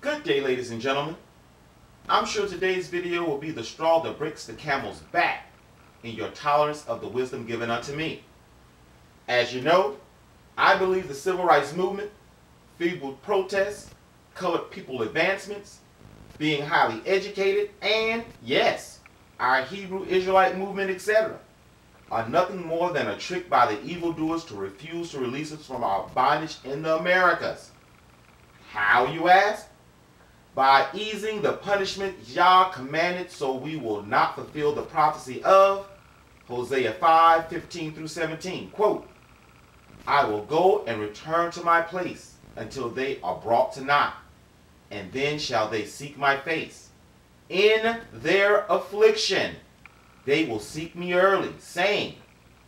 Good day, ladies and gentlemen. I'm sure today's video will be the straw that breaks the camel's back in your tolerance of the wisdom given unto me. As you know, I believe the civil rights movement, freedom protests, colored people advancements, being highly educated, and yes, our Hebrew Israelite movement, etc., are nothing more than a trick by the evildoers to refuse to release us from our bondage in the Americas. How, you ask? By easing the punishment Yah commanded, so we will not fulfill the prophecy of Hosea 5:15-17. Quote, I will go and return to my place until they are brought to naught, and then shall they seek my face. In their affliction they will seek me early, saying,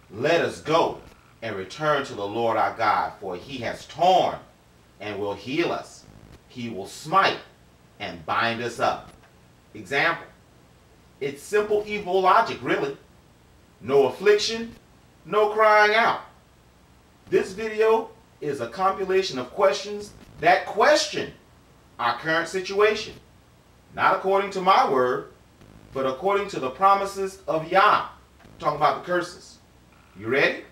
let us go and return to the Lord our God, for he has torn and will heal us. He will smite and bind us up. Example. It's simple evil logic, really. No affliction, no crying out. This video is a compilation of questions that question our current situation. Not according to my word, but according to the promises of Yah. I'm talking about the curses. You ready?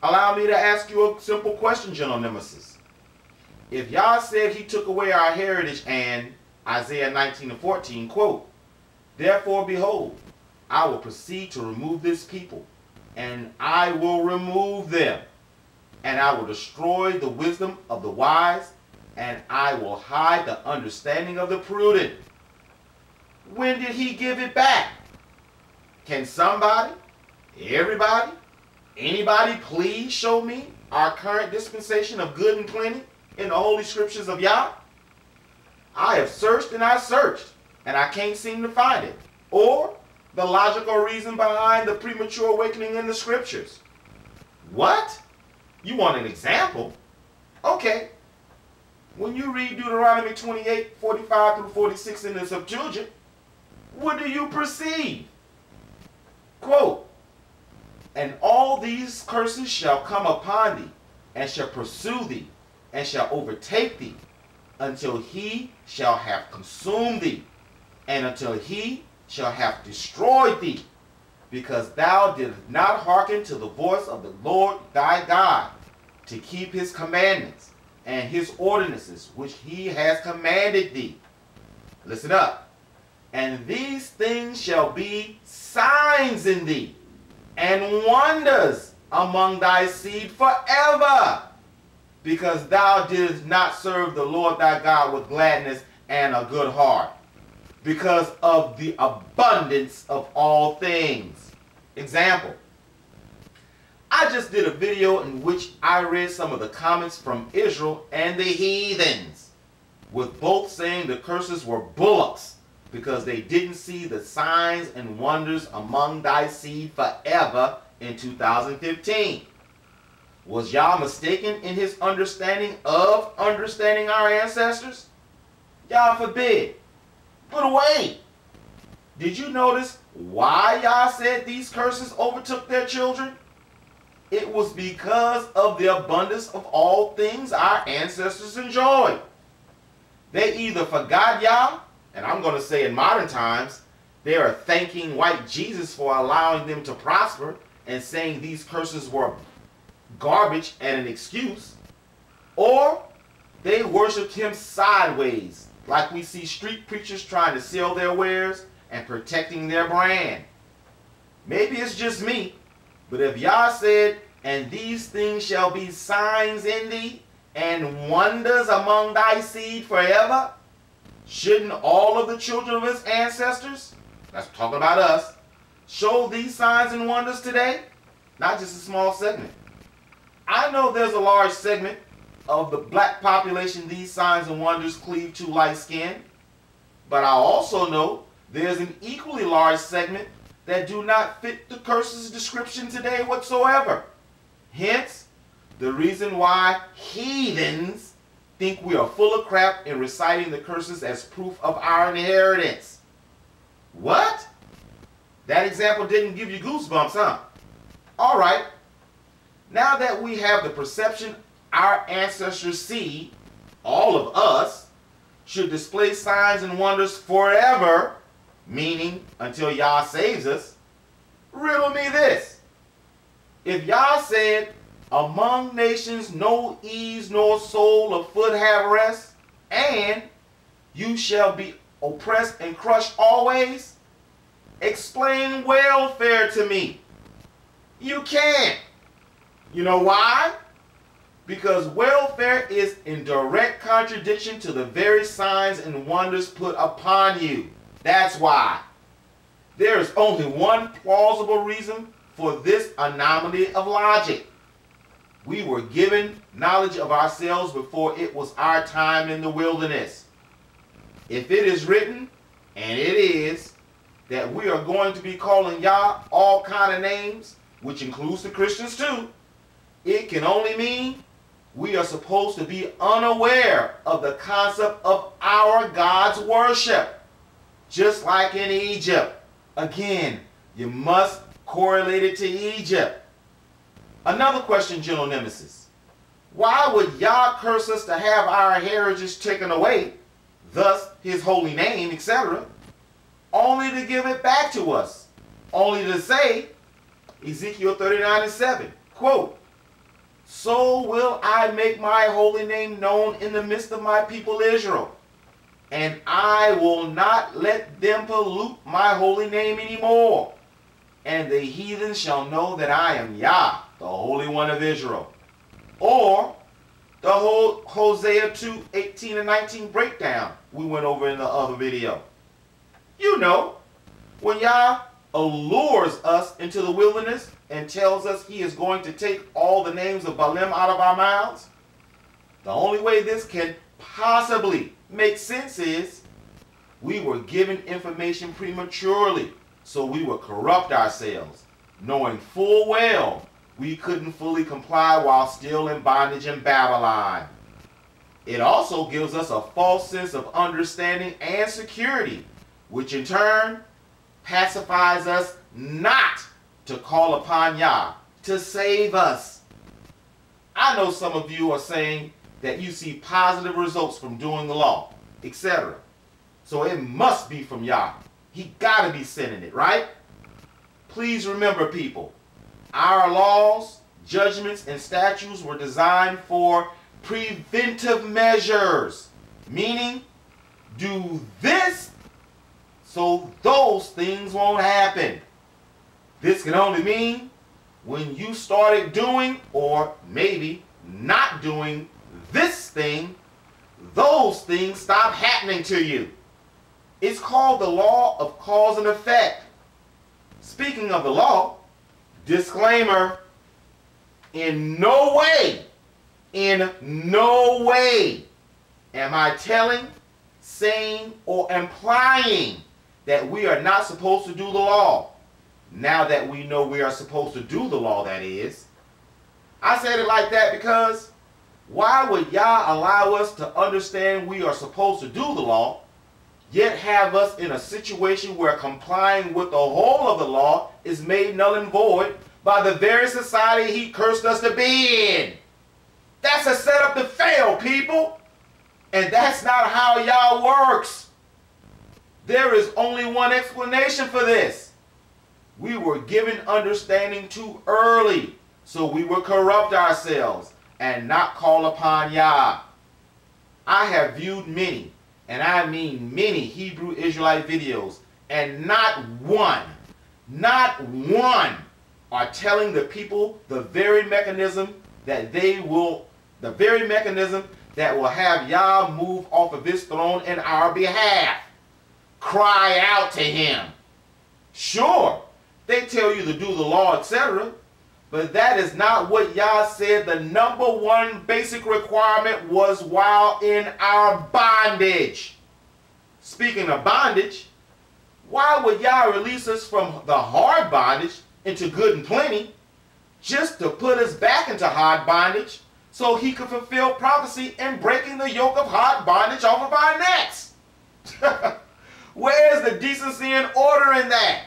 Allow me to ask you a simple question, gentle nemesis. If Yah said he took away our heritage and Isaiah 19:14, quote, therefore behold, I will proceed to remove this people, and I will remove them, and I will destroy the wisdom of the wise, and I will hide the understanding of the prudent. When did he give it back? Can somebody, everybody, anybody please show me our current dispensation of good and plenty in the holy scriptures of Yah? I have searched and I searched, and I can't seem to find it. Or the logical reason behind the premature awakening in the scriptures. What? You want an example? Okay. When you read Deuteronomy 28:45-46 in the Septuagint, what do you perceive? Quote, and all these curses shall come upon thee, and shall pursue thee, and shall overtake thee, until he shall have consumed thee, and until he shall have destroyed thee, because thou didst not hearken to the voice of the Lord thy God, to keep his commandments and his ordinances, which he has commanded thee. Listen up. And these things shall be signs in thee, and wonders among thy seed forever, because thou didst not serve the Lord thy God with gladness and a good heart, because of the abundance of all things. Example. I just did a video in which I read some of the comments from Israel and the heathens, with both saying the curses were bullocks because they didn't see the signs and wonders among thy seed forever in 2015. Was Yah mistaken in his understanding of understanding our ancestors? Yah forbid. But wait, did you notice why Yah said these curses overtook their children? It was because of the abundance of all things our ancestors enjoyed. They either forgot Yah, and I'm going to say in modern times, they are thanking white Jesus for allowing them to prosper and saying these curses were garbage and an excuse, or they worshiped him sideways, like we see street preachers trying to sell their wares and protecting their brand. Maybe it's just me, but if Yah said, and these things shall be signs in thee, and wonders among thy seed forever, shouldn't all of the children of his ancestors, that's talking about us, show these signs and wonders today? Not just a small segment. I know there's a large segment of the black population these signs and wonders cleave to light skin, but I also know there's an equally large segment that do not fit the curses description today whatsoever. Hence, the reason why heathens think we are full of crap in reciting the curses as proof of our inheritance. What? That example didn't give you goosebumps, huh? All right. Now that we have the perception our ancestors see, all of us, should display signs and wonders forever, meaning until Yah saves us, riddle me this. If Yah said, among nations no ease nor soul of foot have rest, and you shall be oppressed and crushed always, explain welfare to me. You can't. You know why? Because welfare is in direct contradiction to the very signs and wonders put upon you. That's why. There is only one plausible reason for this anomaly of logic. We were given knowledge of ourselves before it was our time in the wilderness. If it is written, and it is, that we are going to be calling Yah all kind of names, which includes the Christians too, it can only mean we are supposed to be unaware of the concept of our God's worship. Just like in Egypt. Again, you must correlate it to Egypt. Another question, gentle nemesis. Why would Yah curse us to have our heritage taken away, thus his holy name, etc., only to give it back to us? Only to say, Ezekiel 39:7, quote, so will I make my holy name known in the midst of my people Israel, and I will not let them pollute my holy name anymore. And the heathen shall know that I am Yah, the Holy One of Israel. Or the whole Hosea 2:18 and 19 breakdown we went over in the other video. You know, when Yah allures us into the wilderness and tells us he is going to take all the names of Baalim out of our mouths, the only way this can possibly make sense is we were given information prematurely, so we would corrupt ourselves, knowing full well we couldn't fully comply while still in bondage in Babylon. It also gives us a false sense of understanding and security, which in turn pacifies us not to call upon Yah to save us. I know some of you are saying that you see positive results from doing the law, etc. So it must be from Yah. He got to be sending it, right? Please remember, people, our laws, judgments, and statutes were designed for preventive measures, meaning do this so those things won't happen. This can only mean when you started doing, or maybe not doing, this thing, those things stop happening to you. It's called the law of cause and effect. Speaking of the law, disclaimer, in no way am I telling, saying, or implying that we are not supposed to do the law. Now that we know we are supposed to do the law, that is. I said it like that because why would Yah allow us to understand we are supposed to do the law, yet have us in a situation where complying with the whole of the law is made null and void by the very society he cursed us to be in? That's a setup to fail, people. And that's not how Yah works. There is only one explanation for this. We were given understanding too early, so we would corrupt ourselves and not call upon Yah. I have viewed many, and I mean many, Hebrew Israelite videos, and not one are telling the people the very mechanism that will have Yah move off of his throne in our behalf. Cry out to him. Sure, they tell you to do the law, etc., but that is not what Yah said the number one basic requirement was while in our bondage. Speaking of bondage, why would Yah release us from the hard bondage into good and plenty just to put us back into hard bondage so he could fulfill prophecy in breaking the yoke of hard bondage off of our necks? Where's the decency and order in that?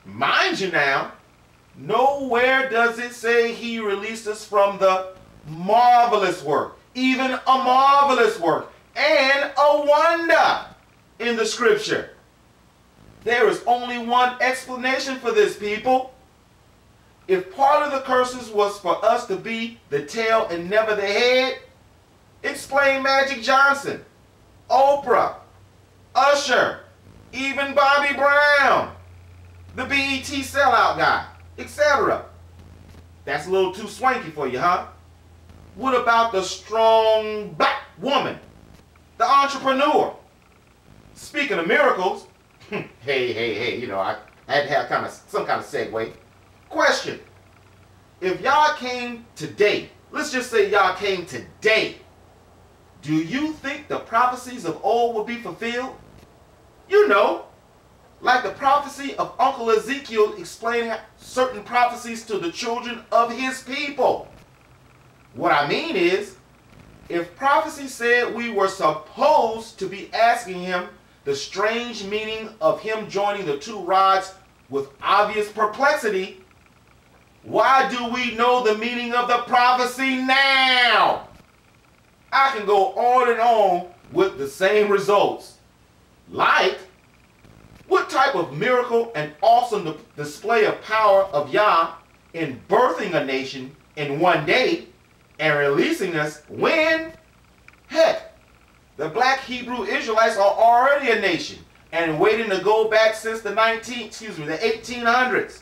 Mind you now, nowhere does it say he released us from the marvelous work, even a marvelous work, and a wonder in the scripture. There is only one explanation for this, people. If part of the curses was for us to be the tail and never the head, explain Magic Johnson, Oprah, Usher, even Bobby Brown, the BET sellout guy, etc. That's a little too swanky for you, huh? What about the strong black woman, the entrepreneur? Speaking of miracles, hey, you know, I had to have some kind of segue. Question: if y'all came today, let's just say y'all came today, do you think the prophecies of old will be fulfilled? You know, like the prophecy of Uncle Ezekiel explaining certain prophecies to the children of his people. What I mean is, if prophecy said we were supposed to be asking him the strange meaning of him joining the two rods with obvious perplexity, why do we know the meaning of the prophecy now? I can go on and on with the same results. Like, what type of miracle and awesome display of power of Yah in birthing a nation in one day and releasing us when? Heck, the black Hebrew Israelites are already a nation and waiting to go back since the 1800s.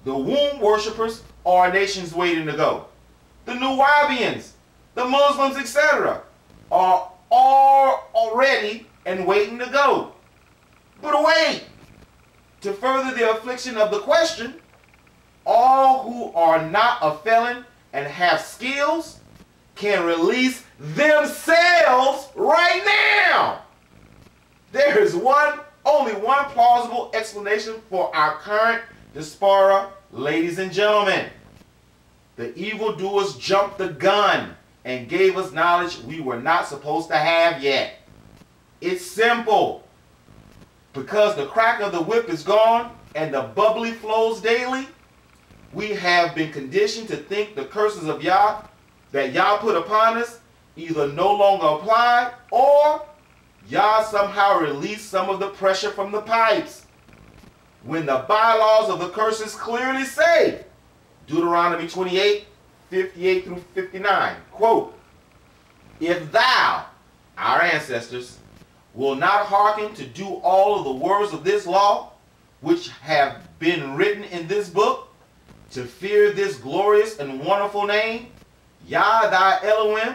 The womb worshippers are nations waiting to go. The Nubians, the Muslims, etc. are all already and waiting to go. But wait! To further the affliction of the question, all who are not a felon and have skills can release themselves right now. There is only one plausible explanation for our current diaspora, ladies and gentlemen. The evildoers jumped the gun and gave us knowledge we were not supposed to have yet. It's simple. Because the crack of the whip is gone and the bubbly flows daily, we have been conditioned to think the curses of Yah that Yah put upon us either no longer apply or Yah somehow released some of the pressure from the pipes. When the bylaws of the curses clearly say, Deuteronomy 28, 58 through 59, quote, if thou, our ancestors, will not hearken to do all of the words of this law, which have been written in this book, to fear this glorious and wonderful name, Yah thy Elohim,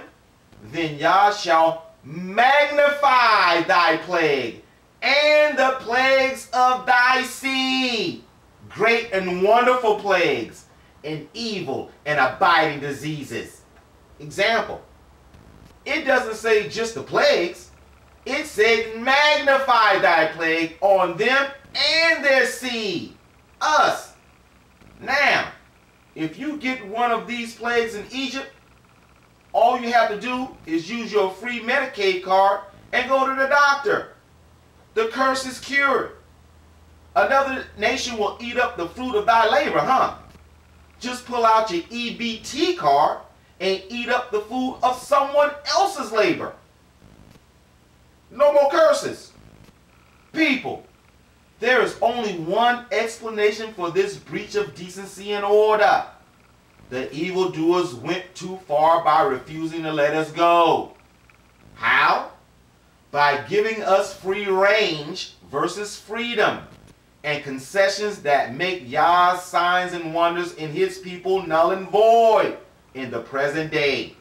then Yah shall magnify thy plague and the plagues of thy seed, great and wonderful plagues, and evil and abiding diseases. Example, it doesn't say just the plagues. It said magnify thy plague on them and their seed, us. Now, if you get one of these plagues in Egypt, all you have to do is use your free Medicaid card and go to the doctor. The curse is cured. Another nation will eat up the fruit of thy labor, huh? Just pull out your EBT card and eat up the food of someone else's labor. No more curses. People, there is only one explanation for this breach of decency and order. The evildoers went too far by refusing to let us go. How? By giving us free range versus freedom and concessions that make Yah's signs and wonders in his people null and void in the present day.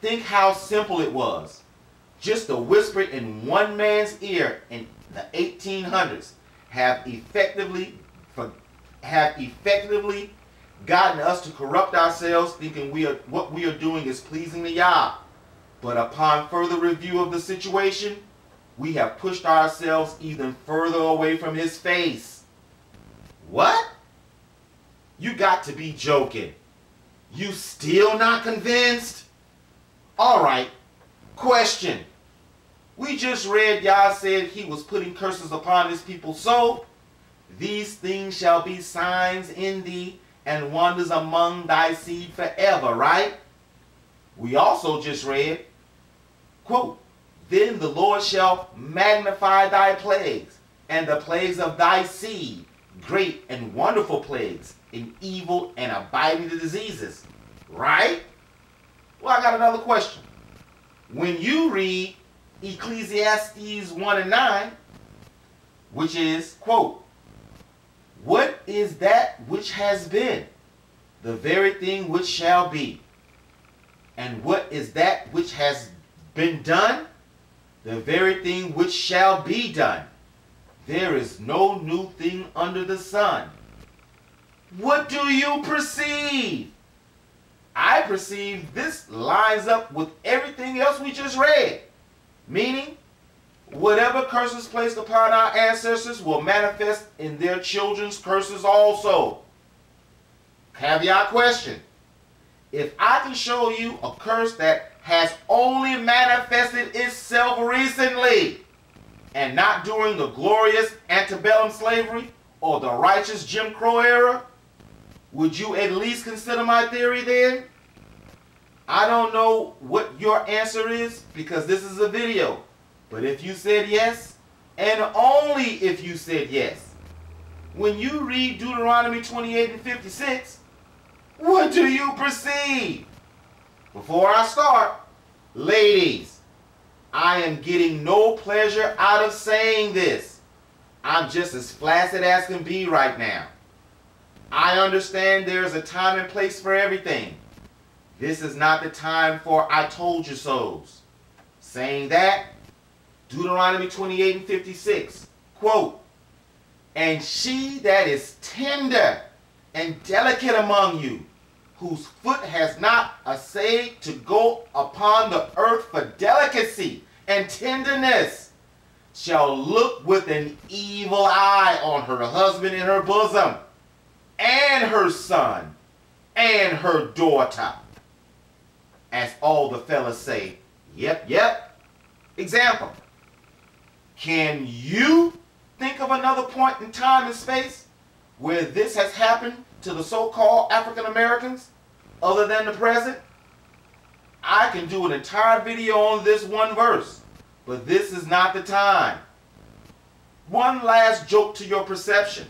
Think how simple it was. Just a whisper in one man's ear in the 1800s have effectively gotten us to corrupt ourselves, thinking what we are doing is pleasing to Yah. But upon further review of the situation, we have pushed ourselves even further away from his face. What? You got to be joking. You still not convinced? All right. Question. We just read Yah said he was putting curses upon his people, so these things shall be signs in thee and wonders among thy seed forever, right? We also just read, quote, then the Lord shall magnify thy plagues, and the plagues of thy seed, great and wonderful plagues, in evil and abiding diseases. Right? Well, I got another question. When you read Ecclesiastes 1 and 9, which is, quote, what is that which has been? The very thing which shall be. And what is that which has been done? The very thing which shall be done. There is no new thing under the sun. What do you perceive? I perceive this lines up with everything else we just read. Meaning, whatever curses placed upon our ancestors will manifest in their children's curses also. Caveat question. If I can show you a curse that has only manifested itself recently, and not during the glorious antebellum slavery or the righteous Jim Crow era, would you at least consider my theory then? I don't know what your answer is because this is a video. But if you said yes, and only if you said yes, when you read Deuteronomy 28 and 56, what do you perceive? Before I start, ladies, I am getting no pleasure out of saying this. I'm just as flaccid as can be right now. I understand there is a time and place for everything. This is not the time for I told you so's. Saying that, Deuteronomy 28 and 56, quote, and she that is tender and delicate among you, whose foot has not essayed to go upon the earth for delicacy and tenderness, shall look with an evil eye on her husband in her bosom, and her son, and her daughter. As all the fellas say, yep, yep. Example. Can you think of another point in time and space where this has happened to the so-called African Americans other than the present? I can do an entire video on this one verse, but this is not the time. One last joke to your perception.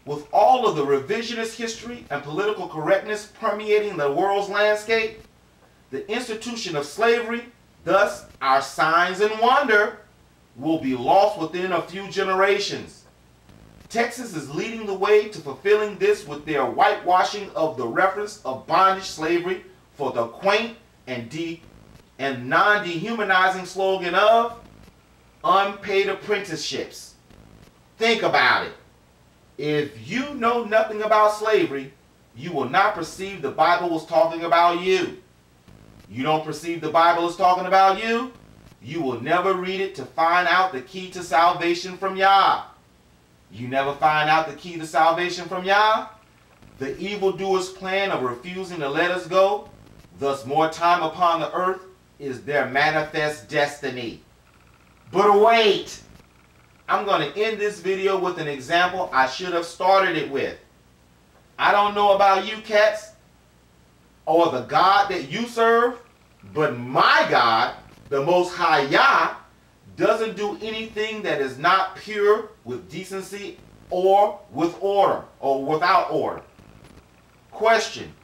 With all of the revisionist history and political correctness permeating the world's landscape, the institution of slavery, thus our signs and wonder, will be lost within a few generations. Texas is leading the way to fulfilling this with their whitewashing of the reference of bondage slavery for the quaint and non-dehumanizing slogan of unpaid apprenticeships. Think about it. If you know nothing about slavery, you will not perceive the Bible was talking about you. You don't perceive the Bible is talking about you, you will never read it to find out the key to salvation from Yah. You never find out the key to salvation from Yah? The evildoers' plan of refusing to let us go, thus more time upon the earth, is their manifest destiny. But wait! I'm going to end this video with an example I should have started it with. I don't know about you cats or the God that you serve, but my God, the Most High Yah, doesn't do anything that is not pure with decency or with order or without order. Question: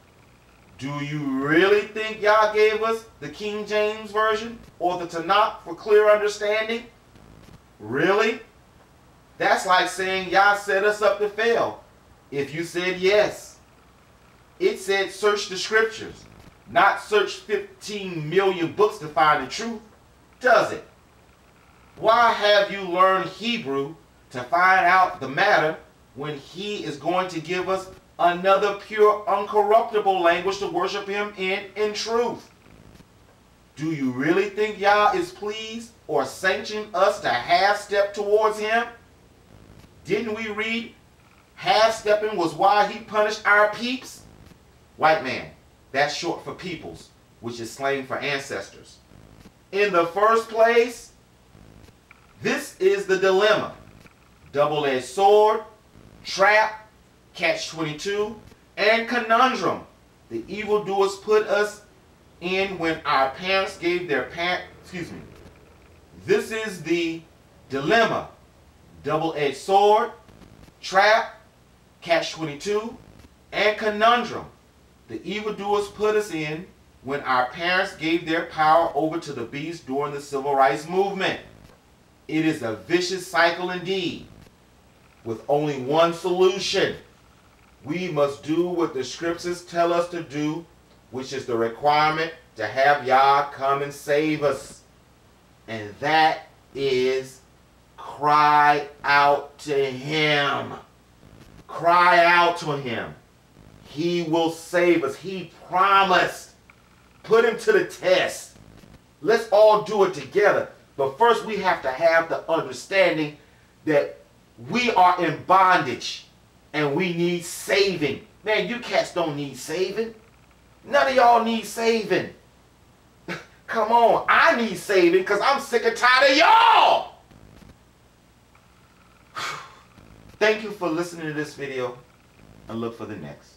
do you really think Yah gave us the King James Version or the Tanakh for clear understanding? Really? That's like saying Yah set us up to fail if you said yes. It said search the scriptures, not search 15 million books to find the truth, does it? Why have you learned Hebrew to find out the matter when he is going to give us another pure, uncorruptible language to worship him in truth? Do you really think Yah is pleased or sanction us to half-step towards him? Didn't we read half-stepping was why he punished our peeps? White man, that's short for peoples, which is slang for ancestors. In the first place, this is the dilemma. Double-edged sword, trap, catch-22, and conundrum the evildoers put us in when our parents gave their excuse me. This is the dilemma, double-edged sword, trap, catch-22, and conundrum the evildoers put us in when our parents gave their power over to the beast during the civil rights movement. It is a vicious cycle indeed, with only one solution. We must do what the scriptures tell us to do, which is the requirement to have Yah come and save us. And that is cry out to Him. Cry out to Him. He will save us. He promised. Put Him to the test. Let's all do it together. But first we have to have the understanding that we are in bondage and we need saving. Man, you cats don't need saving. None of y'all need saving. Come on, I need saving because I'm sick and tired of y'all. Thank you for listening to this video and look for the next.